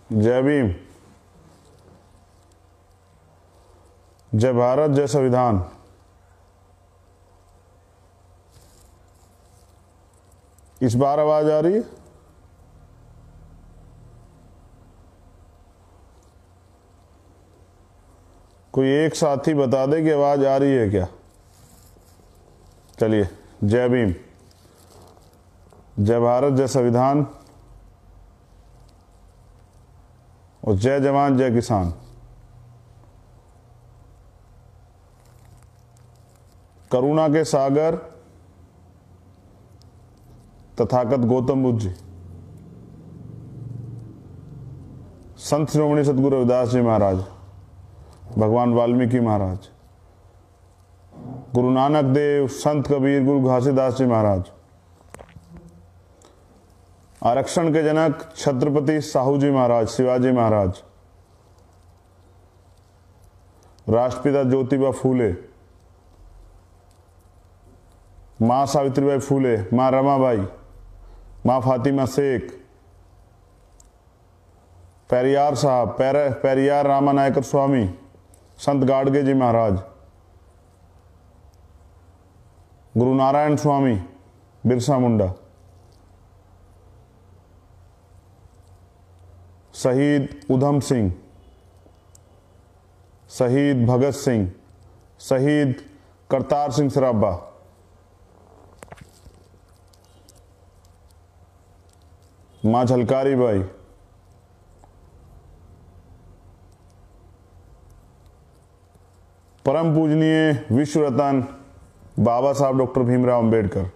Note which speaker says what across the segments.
Speaker 1: जय भीम, जय भारत, जय संविधान। इस बार आवाज आ रही है? कोई एक साथी बता दे कि आवाज आ रही है क्या? चलिए, जय भीम, जय भारत, जय संविधान और जय जवान जय किसान। करुणा के सागर तथागत गौतम बुद्ध जी, संत श्रोमणी सतगुरु रविदास जी महाराज, भगवान वाल्मीकि महाराज, गुरु नानक देव, संत कबीर, गुरु घासीदास जी महाराज, आरक्षण के जनक छत्रपति साहू जी महाराज, शिवाजी महाराज, राष्ट्रपिता ज्योतिबा फूले, मां सावित्रीबाई फूले, मां रमाबाई, मां फातिमा शेख, पेरियार साहब, पेरियार रामानायकर स्वामी, संत गाडगे जी महाराज, गुरु नारायण स्वामी, बिरसा मुंडा, शहीद उधम सिंह, शहीद भगत सिंह, शहीद करतार सिंह सराभा, मां झलकारी बाई, परम पूजनीय विश्व रतन बाबा साहब डॉक्टर भीमराव अंबेडकर,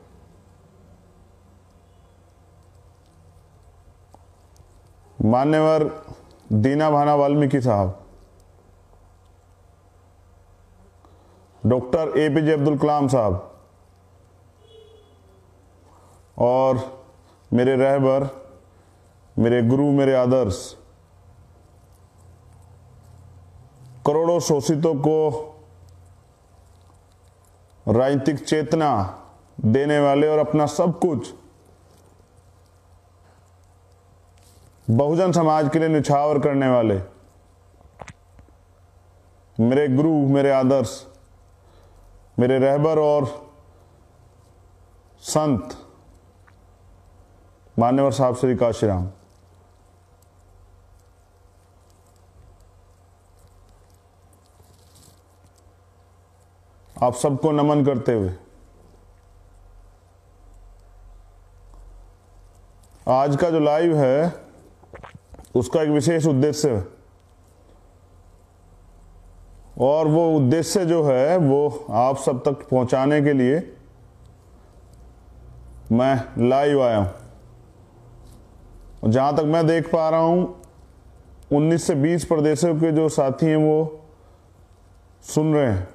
Speaker 1: मान्यवर दीना भाना वाल्मीकि साहब, डॉक्टर एपीजे अब्दुल कलाम साहब और मेरे रहबर, मेरे गुरु, मेरे आदर्श, करोड़ों शोषितों को राजनीतिक चेतना देने वाले और अपना सब कुछ बहुजन समाज के लिए न्यौछावर करने वाले मेरे गुरु, मेरे आदर्श, मेरे रहबर और संत मान्यवर साहब श्री काशीराम, आप सबको नमन करते हुए आज का जो लाइव है उसका एक विशेष उद्देश्य है और वो उद्देश्य जो है वो आप सब तक पहुंचाने के लिए मैं लाइव आया हूं। जहां तक मैं देख पा रहा हूं 19 से 20 प्रदेशों के जो साथी हैं वो सुन रहे हैं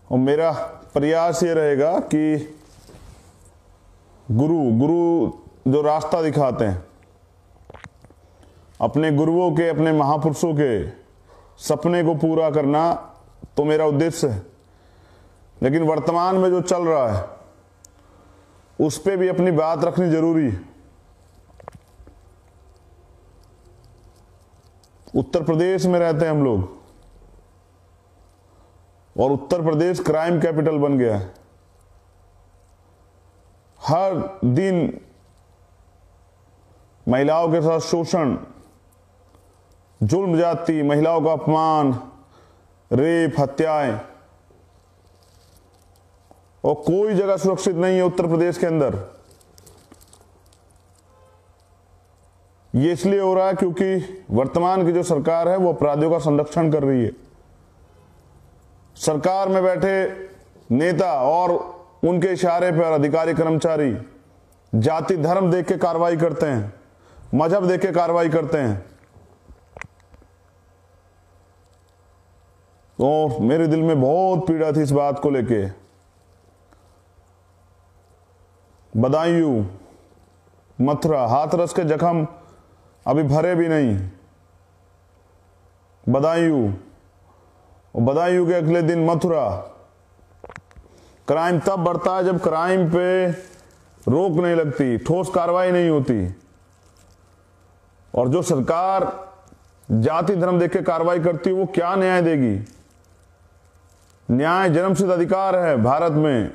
Speaker 1: और मेरा प्रयास ये रहेगा कि गुरु जो रास्ता दिखाते हैं, अपने गुरुओं के, अपने महापुरुषों के सपने को पूरा करना तो मेरा उद्देश्य है, लेकिन वर्तमान में जो चल रहा है उस पे भी अपनी बात रखनी जरूरी है। उत्तर प्रदेश में रहते हैं हम लोग और उत्तर प्रदेश क्राइम कैपिटल बन गया है। हर दिन महिलाओं के साथ शोषण, जुल्म जाति, महिलाओं का अपमान, रेप, हत्याएं और कोई जगह सुरक्षित नहीं है उत्तर प्रदेश के अंदर। ये इसलिए हो रहा है क्योंकि वर्तमान की जो सरकार है वो अपराधियों का संरक्षण कर रही है। सरकार में बैठे नेता और उनके इशारे पर अधिकारी कर्मचारी जाति धर्म देख के कार्रवाई करते हैं, मजहब देख के कार्रवाई करते हैं। तो मेरे दिल में बहुत पीड़ा थी इस बात को लेके। बदायूं, मथुरा, हाथरस के जख्म अभी भरे भी नहीं। बदायूं के अगले दिन मथुरा। क्राइम तब बढ़ता है जब क्राइम पे रोक नहीं लगती, ठोस कार्रवाई नहीं होती। और जो सरकार जाति धर्म देख के कार्रवाई करती है वो क्या न्याय देगी? न्याय जन्मसिद्ध अधिकार है भारत में,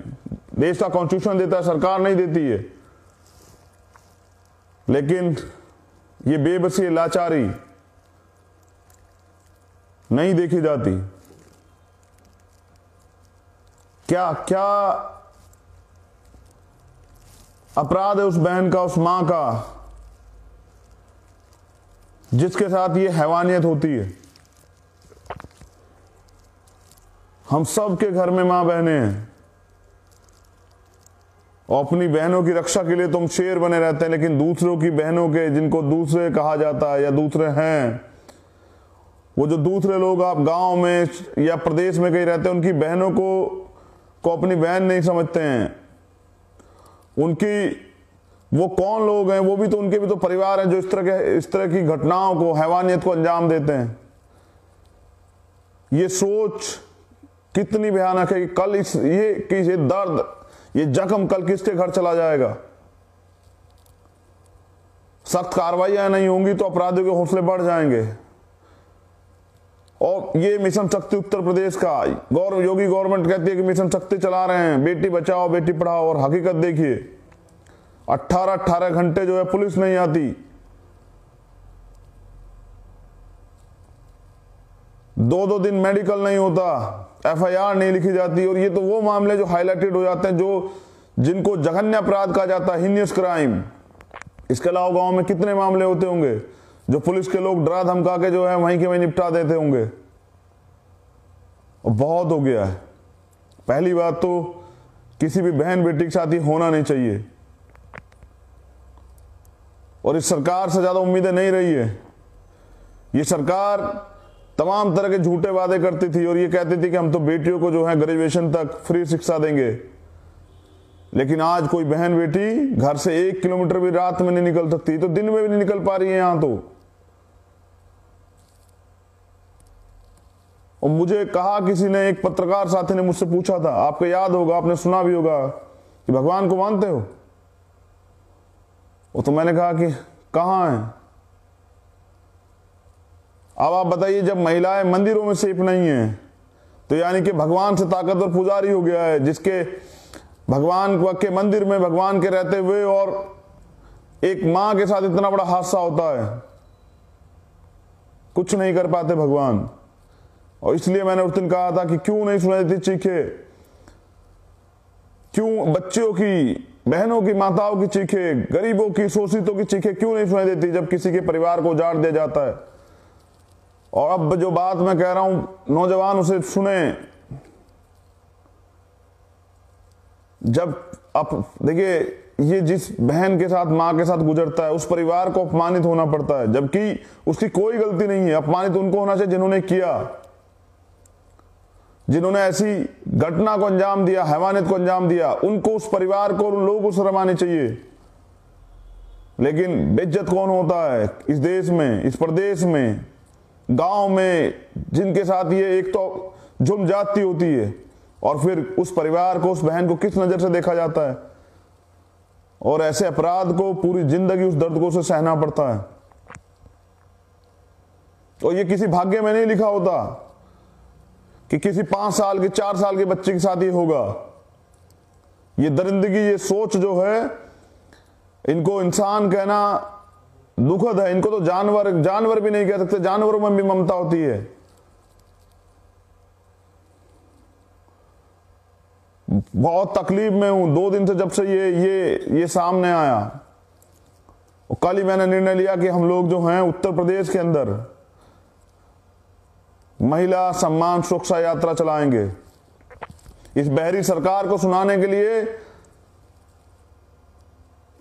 Speaker 1: देश का कॉन्स्टिट्यूशन देता है, सरकार नहीं देती है। लेकिन ये बेबसी, लाचारी नहीं देखी जाती। क्या क्या अपराध है उस बहन का, उस मां का, जिसके साथ ये हैवानियत होती है। हम सब के घर में मां बहनें हैं और अपनी बहनों की रक्षा के लिए तुम शेर बने रहते हैं, लेकिन दूसरों की बहनों के, जिनको दूसरे कहा जाता है या दूसरे हैं, वो जो दूसरे लोग आप गांव में या प्रदेश में कहीं रहते हैं, उनकी बहनों को अपनी बहन नहीं समझते हैं। उनकी वो कौन लोग हैं? वो भी तो, उनके भी तो परिवार हैं जो इस तरह की घटनाओं को, हैवानियत को अंजाम देते हैं। ये सोच कितनी भयानक है कि कल ये दर्द, ये जख्म कल किसके घर चला जाएगा। सख्त कार्रवाइयां नहीं होंगी तो अपराधियों के हौसले बढ़ जाएंगे। और ये मिशन शक्ति उत्तर प्रदेश का योगी गवर्नमेंट कहती है कि मिशन शक्ति चला रहे हैं, बेटी बचाओ बेटी पढ़ाओ, और हकीकत देखिए 18 घंटे जो है पुलिस नहीं आती। 2 दिन मेडिकल नहीं होता, FIR नहीं लिखी जाती। और ये तो वो मामले जो हाईलाइटेड हो जाते हैं, जिनको जघन्य अपराध कहा जाता है, हीनियस क्राइम। इसके अलावा गांव में कितने मामले होते होंगे जो पुलिस के लोग डरा धमका के जो है वहीं के वहीं निपटा देते होंगे। और बहुत हो गया है। पहली बात तो किसी भी बहन बेटी के साथ ये होना नहीं चाहिए, और इस सरकार से ज्यादा उम्मीदें नहीं रही है। ये सरकार तमाम तरह के झूठे वादे करती थी और ये कहती थी कि हम तो बेटियों को जो है ग्रेजुएशन तक फ्री शिक्षा देंगे, लेकिन आज कोई बहन बेटी घर से 1 किलोमीटर भी रात में नहीं निकल सकती, तो दिन में भी नहीं निकल पा रही है यहां तो। और मुझे कहा किसी ने, एक पत्रकार साथी ने मुझसे पूछा था, आपको याद होगा, आपने सुना भी होगा, कि भगवान को मानते हो? वो तो मैंने कहा कि कहां है। अब आप बताइए, जब महिलाएं मंदिरों में सेफ नहीं है तो यानी कि भगवान से ताकतवर पुजारी हो गया है, जिसके भगवान के मंदिर में भगवान के रहते हुए और एक मां के साथ इतना बड़ा हादसा होता है, कुछ नहीं कर पाते भगवान। और इसलिए मैंने उस दिन कहा था कि क्यों नहीं सुनाई देती चीखें, क्यों बच्चों की, बहनों की, माताओं की चीखें, गरीबों की, शोषितों की चीखें क्यों नहीं सुनाई देती जब किसी के परिवार को उजाड़ दिया जाता है। और अब जो बात मैं कह रहा हूं, नौजवान उसे सुने। जब आप देखिए, ये जिस बहन के साथ, मां के साथ गुजरता है, उस परिवार को अपमानित होना पड़ता है, जबकि उसकी कोई गलती नहीं है। अपमानित उनको होना चाहिए जिन्होंने किया, जिन्होंने ऐसी घटना को अंजाम दिया, हैवानियत को अंजाम दिया, उनको, उस परिवार को, उन लोगों को शर्म आनी चाहिए। लेकिन बेइज्जत कौन होता है इस देश में, इस प्रदेश में, गांव में, जिनके साथ ये एक तो जुर्म जाती होती है, और फिर उस परिवार को, उस बहन को किस नजर से देखा जाता है। और ऐसे अपराध को पूरी जिंदगी, उस दर्द को उसे सहना पड़ता है। और ये किसी भाग्य में नहीं लिखा होता कि किसी 5 साल के, 4 साल के बच्चे के साथ ये होगा। ये दरिंदगी, ये सोच जो है, इनको इंसान कहना दुखद है। इनको तो जानवर भी नहीं कह सकते, जानवरों में भी ममता होती है। बहुत तकलीफ में हूं 2 दिन से, जब से ये सामने आया। और कल ही मैंने निर्णय लिया कि हम लोग जो हैं उत्तर प्रदेश के अंदर महिला सम्मान सुरक्षा यात्रा चलाएंगे, इस बहरी सरकार को सुनाने के लिए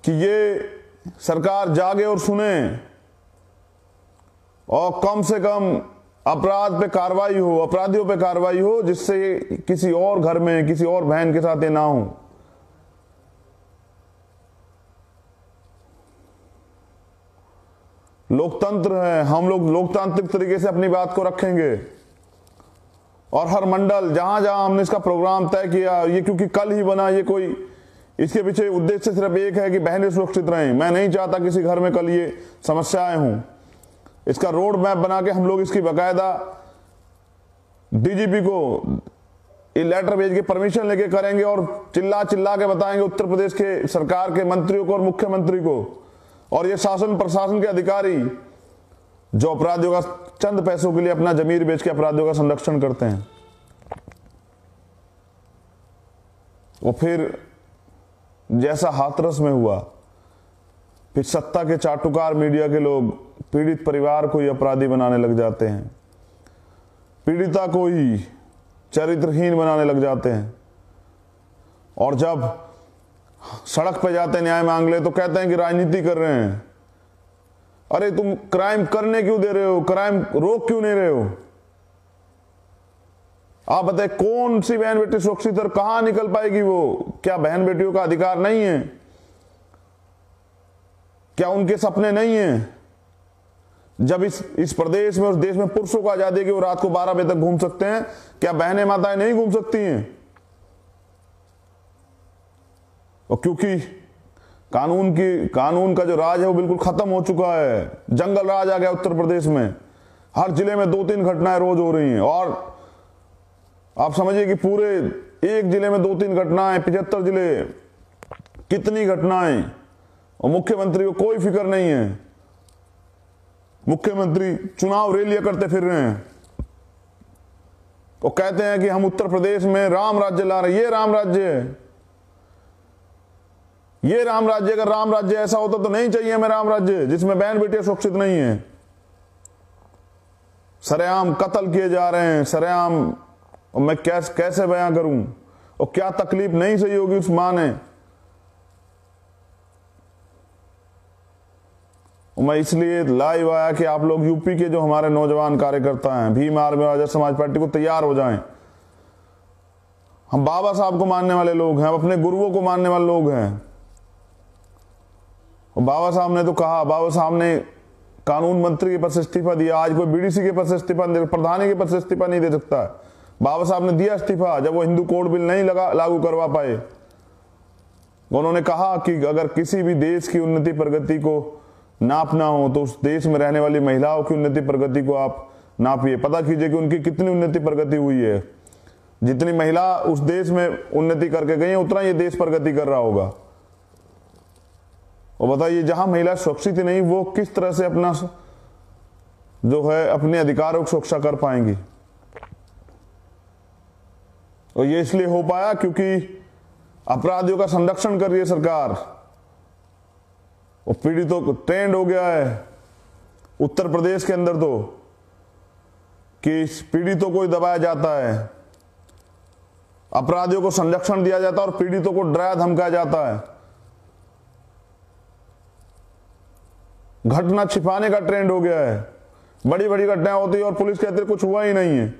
Speaker 1: कि ये सरकार जागे और सुने, और कम से कम अपराध पे कार्रवाई हो, अपराधियों पे कार्रवाई हो, जिससे किसी और घर में, किसी और बहन के साथ ये ना हो। लोकतंत्र है, हम लोग लोकतांत्रिक तरीके से अपनी बात को रखेंगे। और हर मंडल, जहां जहां हमने इसका प्रोग्राम तय किया, ये क्योंकि कल ही बना, ये कोई इसके पीछे उद्देश्य सिर्फ एक है कि बहनें सुरक्षित रहें। मैं नहीं चाहता किसी घर में कल ये समस्याएं हों। इसका रोड मैप बना के हम लोग इसकी बाकायदा डीजीपी को ये लेटर भेज के परमिशन लेके करेंगे और चिल्ला चिल्ला के बताएंगे उत्तर प्रदेश के सरकार के मंत्रियों को और मुख्यमंत्री को और ये शासन प्रशासन के अधिकारी जो अपराधियों का चंद पैसों के लिए अपना जमीर बेच के अपराधियों का संरक्षण करते हैं। वो फिर जैसा हाथरस में हुआ, फिर सत्ता के चाटुकार मीडिया के लोग पीड़ित परिवार को ही अपराधी बनाने लग जाते हैं, पीड़िता को ही चरित्रहीन बनाने लग जाते हैं। और जब सड़क पे जाते हैं न्याय मांग ले तो कहते हैं कि राजनीति कर रहे हैं। अरे तुम क्राइम करने क्यों दे रहे हो? क्राइम रोक क्यों नहीं रहे हो? आप बताए कौन सी बहन बेटी सुरक्षित और कहां निकल पाएगी वो? क्या बहन बेटियों का अधिकार नहीं है? क्या उनके सपने नहीं हैं? जब इस प्रदेश में, उस देश में पुरुषों को आजादी है कि वो रात को 12 बजे तक घूम सकते हैं, क्या बहनें माताएं नहीं घूम सकती हैं? और क्योंकि कानून का जो राज है वो बिल्कुल खत्म हो चुका है। जंगल राज आ गया उत्तर प्रदेश में। हर जिले में 2-3 घटनाएं रोज हो रही हैं और आप समझिए कि पूरे एक जिले में 2-3 घटनाएं, 75 जिले, कितनी घटनाएं, और मुख्यमंत्री को कोई फिक्र नहीं है। मुख्यमंत्री चुनाव रैलियां करते फिर रहे हैं और कहते हैं कि हम उत्तर प्रदेश में राम राज्य ला रहे हैं। ये राम राज्य है, ये राम राज्य। अगर राम राज्य ऐसा होता तो नहीं चाहिए हमें राम राज्य जिसमें बहन बेटियां सुरक्षित नहीं है। सरेआम कत्ल किए जा रहे हैं, सरेआम। और मैं कैसे बयां करूं? और क्या तकलीफ नहीं सही होगी उस मां ने। मैं इसलिए लाइव आया कि आप लोग यूपी के जो हमारे नौजवान कार्यकर्ता हैं, भीम आर्मी और आजाद समाज पार्टी को तैयार हो जाएं। हम बाबा साहब को मानने वाले लोग हैं, हम अपने गुरुओं को मानने वाले लोग हैं। और बाबा साहब ने तो कहा, बाबा साहब ने कानून मंत्री के पद से इस्तीफा दिया। आज कोई बीडीसी के पद से इस्तीफा, प्रधानी के पद से इस्तीफा नहीं दे सकता। बाबा साहब ने दिया इस्तीफा जब वो हिंदू कोड बिल नहीं लागू करवा पाए। उन्होंने कहा कि अगर किसी भी देश की उन्नति प्रगति को नापना हो तो उस देश में रहने वाली महिलाओं की उन्नति प्रगति को आप नापिए, पता कीजिए कि उनकी कितनी उन्नति प्रगति हुई है। जितनी महिला उस देश में उन्नति करके गई है उतना ये देश प्रगति कर रहा होगा। और बताइए जहां महिला सुरक्षित ही नहीं, वो किस तरह से अपना जो है अपने अधिकारों की सुरक्षा कर पाएंगी। और ये इसलिए हो पाया क्योंकि अपराधियों का संरक्षण कर रही है सरकार। और पीड़ितों को ट्रेंड हो गया है उत्तर प्रदेश के अंदर तो कि पीड़ितों को ही दबाया जाता है, अपराधियों को संरक्षण दिया जाता है और पीड़ितों को डराया धमकाया जाता है। घटना छिपाने का ट्रेंड हो गया है। बड़ी बड़ी घटनाएं होती है और पुलिस कहती है कुछ हुआ ही नहीं है।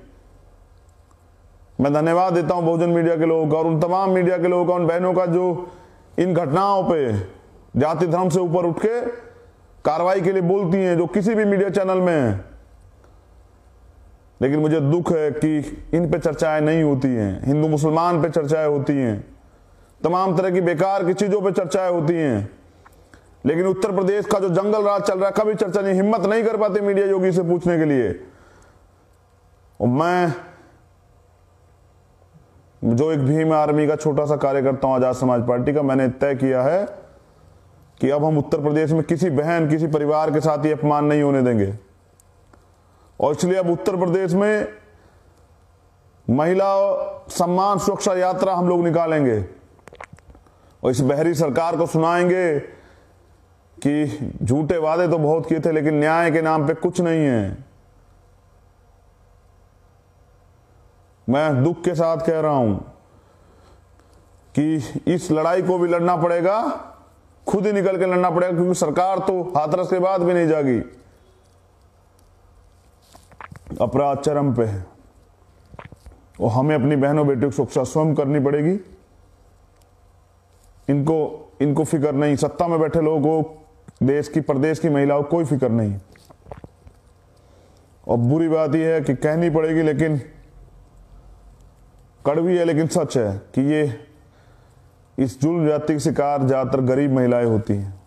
Speaker 1: मैं धन्यवाद देता हूं बहुजन मीडिया के लोगों का और उन तमाम मीडिया के लोगों का, उन बहनों का जो इन घटनाओं पे जाति धर्म से ऊपर उठ के कार्रवाई के लिए बोलती हैं, जो किसी भी मीडिया चैनल में है। लेकिन मुझे दुख है कि इन पे चर्चाएं नहीं होती हैं। हिंदू मुसलमान पे चर्चाएं होती हैं, तमाम तरह की बेकार की चीजों पे चर्चाएं होती हैं। लेकिन उत्तर प्रदेश का जो जंगल राज चल रहा है कभी चर्चा नहीं, हिम्मत नहीं कर पाते मीडिया योगी से पूछने के लिए। और मैं जो एक भीम आर्मी का छोटा सा कार्यकर्ता हूं आजाद समाज पार्टी का, मैंने तय किया है कि अब हम उत्तर प्रदेश में किसी बहन, किसी परिवार के साथ ये अपमान नहीं होने देंगे। और इसलिए अब उत्तर प्रदेश में महिला सम्मान सुरक्षा यात्रा हम लोग निकालेंगे और इस बहरी सरकार को सुनाएंगे कि झूठे वादे तो बहुत किए थे लेकिन न्याय के नाम पे कुछ नहीं है। मैं दुख के साथ कह रहा हूं कि इस लड़ाई को भी लड़ना पड़ेगा, खुद ही निकल के लड़ना पड़ेगा, क्योंकि सरकार तो हाथरस के बाद भी नहीं जागी। अपराध चरम पे है और हमें अपनी बहनों बेटियों की सुरक्षा स्वयं करनी पड़ेगी। इनको फिक्र नहीं, सत्ता में बैठे लोगों को, देश की प्रदेश की महिलाओं को कोई फिक्र नहीं। और बुरी बात यह है कि कहनी पड़ेगी, लेकिन कड़वी है लेकिन सच है कि ये इस जुल्म जाति की शिकार ज्यादातर गरीब महिलाएं होती हैं।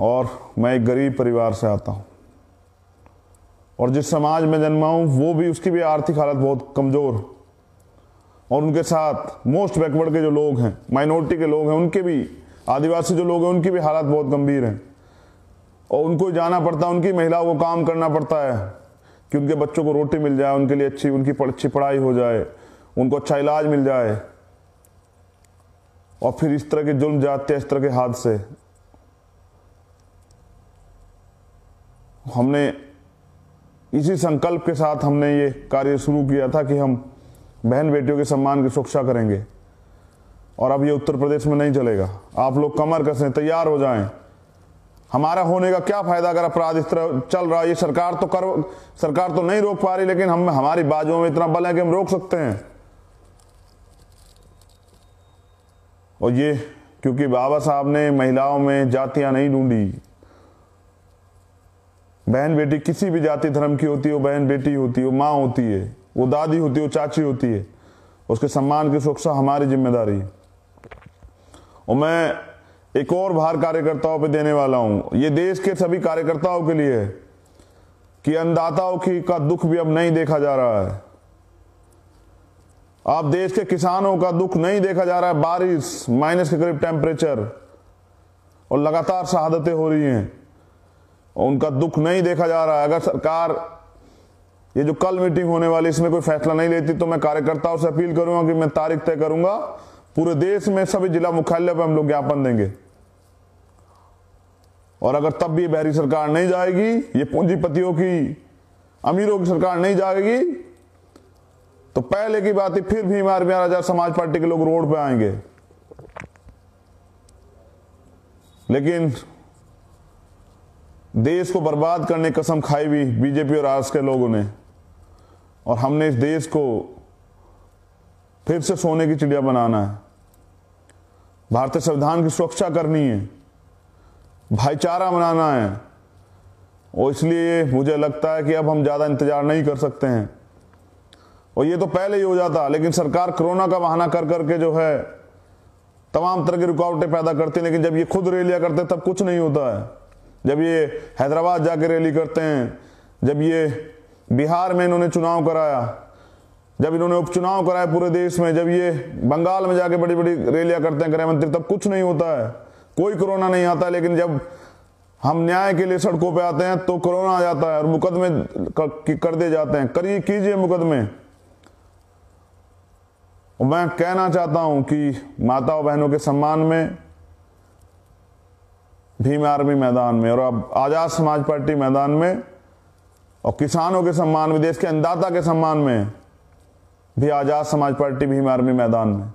Speaker 1: और मैं एक गरीब परिवार से आता हूं, और जिस समाज में जन्मा हूं वो भी, उसकी भी आर्थिक हालत बहुत कमजोर, और उनके साथ मोस्ट बैकवर्ड के जो लोग हैं, माइनॉरिटी के लोग हैं, उनके भी, आदिवासी जो लोग हैं उनकी भी हालत बहुत गंभीर है। और उनको जाना पड़ता है, उनकी महिलाओं को काम करना पड़ता है कि उनके बच्चों को रोटी मिल जाए, उनके लिए अच्छी पढ़ाई हो जाए, उनको अच्छा इलाज मिल जाए। और फिर इस तरह के जुल्म जाते, इस तरह के हादसे। हमने इसी संकल्प के साथ हमने ये कार्य शुरू किया था कि हम बहन बेटियों के सम्मान की सुरक्षा करेंगे, और अब ये उत्तर प्रदेश में नहीं चलेगा। आप लोग कमर कसें, तैयार हो जाएं। हमारा होने का क्या फायदा अगर अपराध इस तरह चल रहा है? ये सरकार तो नहीं रोक पा रही, लेकिन हमारी बाजुओं में इतना बल है कि हम रोक सकते हैं। और ये क्योंकि बाबा साहब ने महिलाओं में जातियां नहीं ढूंढी। बहन बेटी किसी भी जाति धर्म की होती है, वो बहन बेटी होती है, वो माँ होती है, वो दादी होती है, वो चाची होती है। उसके सम्मान की सुरक्षा हमारी जिम्मेदारी है। और मैं एक और भार कार्यकर्ताओं पे देने वाला हूं, ये देश के सभी कार्यकर्ताओं के लिए है कि अन्नदाताओं का दुख भी अब नहीं देखा जा रहा है। आप देश के किसानों का दुख नहीं देखा जा रहा है। बारिश, माइनस के करीब टेम्परेचर, और लगातार शहादतें हो रही हैं, और उनका दुख नहीं देखा जा रहा है। अगर सरकार ये जो कल मीटिंग होने वाली, इसमें कोई फैसला नहीं लेती, तो मैं कार्यकर्ताओं से अपील करूंगा कि मैं तारीख तय करूंगा, पूरे देश में सभी जिला मुख्यालय पर हम लोग ज्ञापन देंगे। और अगर तब भी बहरी सरकार नहीं जाएगी, ये पूंजीपतियों की, अमीरों की सरकार नहीं जाएगी, तो पहले की बात ही फिर भी हमारे आजाद समाज पार्टी के लोग रोड पे आएंगे। लेकिन देश को बर्बाद करने की कसम खाई हुई बीजेपी और आरएसएस के लोगों ने, और हमने इस देश को फिर से सोने की चिड़िया बनाना है। भारतीय संविधान की सुरक्षा करनी है, भाईचारा बनाना है। और इसलिए मुझे लगता है कि अब हम ज्यादा इंतजार नहीं कर सकते हैं। और ये तो पहले ही हो जाता, लेकिन सरकार कोरोना का बहाना कर करके जो है तमाम तरह की रुकावटें पैदा करती है। लेकिन जब ये खुद रैलियां करते हैं तब कुछ नहीं होता है। जब ये हैदराबाद जाके रैली करते हैं, जब ये बिहार में इन्होंने चुनाव कराया, जब इन्होंने उपचुनाव कराया पूरे देश में, जब ये बंगाल में जाके बड़ी बड़ी रैलियां करते हैं गृह मंत्री, तब कुछ नहीं होता है, कोई कोरोना नहीं आता। लेकिन जब हम न्याय के लिए सड़कों पे आते हैं तो कोरोना आ जाता है और मुकदमे कर दिए जाते हैं। कीजिए मुकदमे। मैं कहना चाहता हूं कि माताओं बहनों के सम्मान में भीम आर्मी मैदान में, और अब आजाद समाज पार्टी मैदान में, और किसानों के सम्मान में, देश के अन्नदाता के सम्मान में भी आजाद समाज पार्टी भीम आर्मी मैदान में।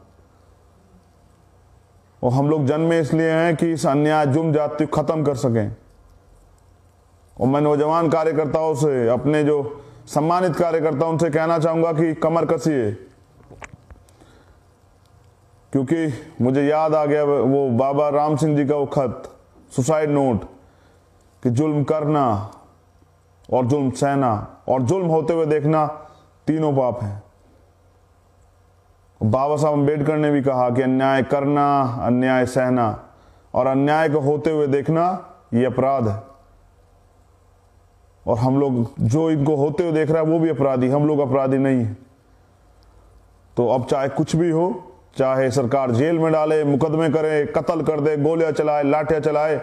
Speaker 1: और हम लोग जन्मे इसलिए हैं कि इस अन्याय जुल्म जाति को खत्म कर सकें। और मैं नौजवान कार्यकर्ताओं से, अपने जो सम्मानित कार्यकर्ताओं से कहना चाहूंगा कि कमर कसिए, क्योंकि मुझे याद आ गया वो बाबा राम सिंह जी का वो खत, सुसाइड नोट, कि जुल्म करना और जुल्म सहना और जुल्म होते हुए देखना तीनों पाप हैं। बाबा साहब अम्बेडकर ने भी कहा कि अन्याय करना, अन्याय सहना और अन्याय को होते हुए देखना ये अपराध है। और हम लोग जो इनको होते हुए देख रहा है वो भी अपराधी, हम लोग अपराधी नहीं है। तो अब चाहे कुछ भी हो, चाहे सरकार जेल में डाले, मुकदमे करे, कत्ल कर दे, गोलियां चलाए, लाठियां चलाए,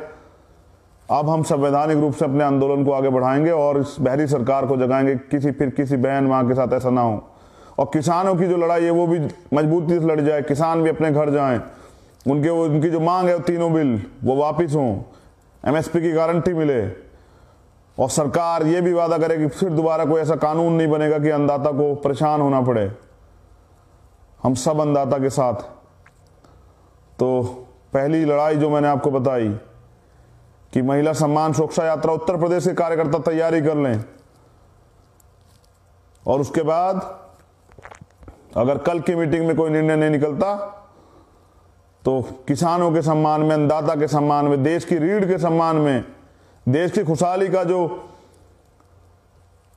Speaker 1: अब हम संवैधानिक रूप से अपने आंदोलन को आगे बढ़ाएंगे और इस बहरी सरकार को जगाएंगे किसी बहन मां के साथ ऐसा ना हो। और किसानों की जो लड़ाई है वो भी मजबूती से लड़ जाए, किसान भी अपने घर जाएं, उनकी जो मांग है वो तीनों बिल वो वापिस हों, एमएसपी की गारंटी मिले, और सरकार ये भी वादा करे कि फिर दोबारा कोई ऐसा कानून नहीं बनेगा कि अन्नदाता को परेशान होना पड़े। हम सब अन्नदाता के साथ। तो पहली लड़ाई जो मैंने आपको बताई कि महिला सम्मान सुरक्षा यात्रा, उत्तर प्रदेश के कार्यकर्ता तैयारी कर लें, और उसके बाद अगर कल की मीटिंग में कोई निर्णय नहीं निकलता तो किसानों के सम्मान में, अन्नदाता के सम्मान में, देश की रीढ़ के सम्मान में, देश की खुशहाली का जो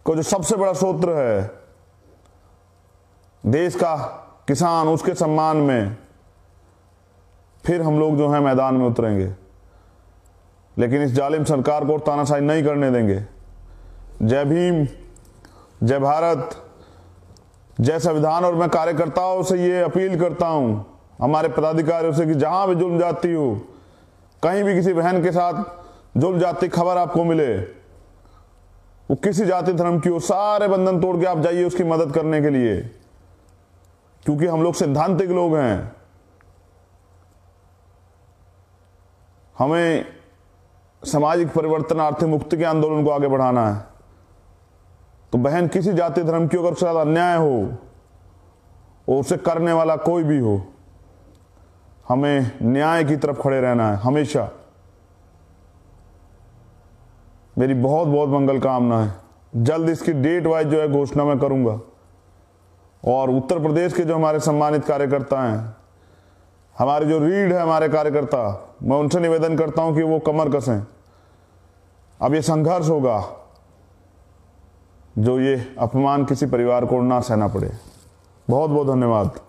Speaker 1: सबसे बड़ा सूत्र है देश का किसान, उसके सम्मान में फिर हम लोग जो है मैदान में उतरेंगे। लेकिन इस जालिम सरकार को तानाशाही नहीं करने देंगे। जय भीम, जय भारत, जय संविधान। और मैं कार्यकर्ताओं से ये अपील करता हूं, हमारे पदाधिकारियों से, कि जहां भी जुल्म जाती हो, कहीं भी किसी बहन के साथ जुल्म जाती खबर आपको मिले, वो किसी जाति धर्म की हो, सारे बंधन तोड़ के आप जाइए उसकी मदद करने के लिए, क्योंकि हम लोग सैद्धांतिक लोग हैं। हमें सामाजिक परिवर्तन, आर्थिक मुक्ति के आंदोलन को आगे बढ़ाना है। तो बहन किसी जाति धर्म की अगर उसके साथ अन्याय हो और उसे करने वाला कोई भी हो, हमें न्याय की तरफ खड़े रहना है हमेशा। मेरी बहुत बहुत मंगल कामना है। जल्द इसकी डेट वाइज जो है घोषणा मैं करूंगा। और उत्तर प्रदेश के जो हमारे सम्मानित कार्यकर्ता हैं, हमारे जो रीढ़ है हमारे कार्यकर्ता, मैं उनसे निवेदन करता हूं कि वो कमर कसें। अब ये संघर्ष होगा, जो ये अपमान किसी परिवार को ना सहना पड़े। बहुत बहुत धन्यवाद।